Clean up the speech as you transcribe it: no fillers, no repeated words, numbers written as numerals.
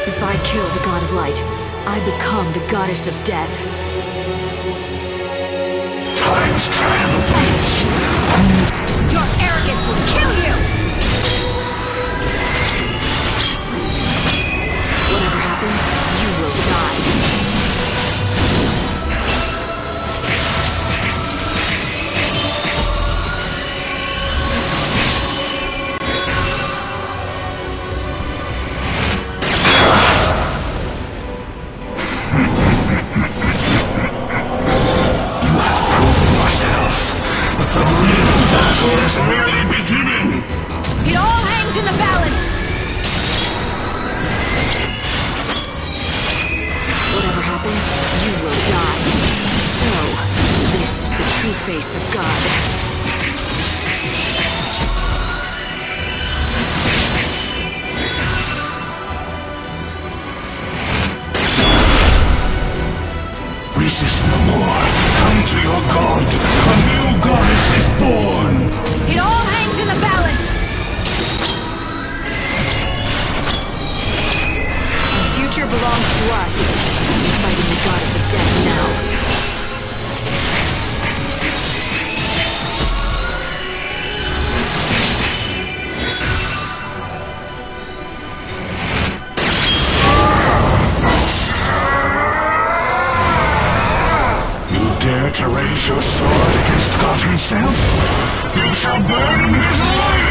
If I kill the god of light, I become the goddess of death. Time's triumphs. Your arrogance will kill you! Whatever happens, you will die. Is merely beginning. It all hangs in the balance. Whatever happens, you will die. So, this is the true face of God. Resist no more. Come to your god. A new goddess is born. It all hangs in the balance. Our future belongs to us. We're fighting the goddess of death now. Dare to raise your sword against God himself? You shall burn in his light!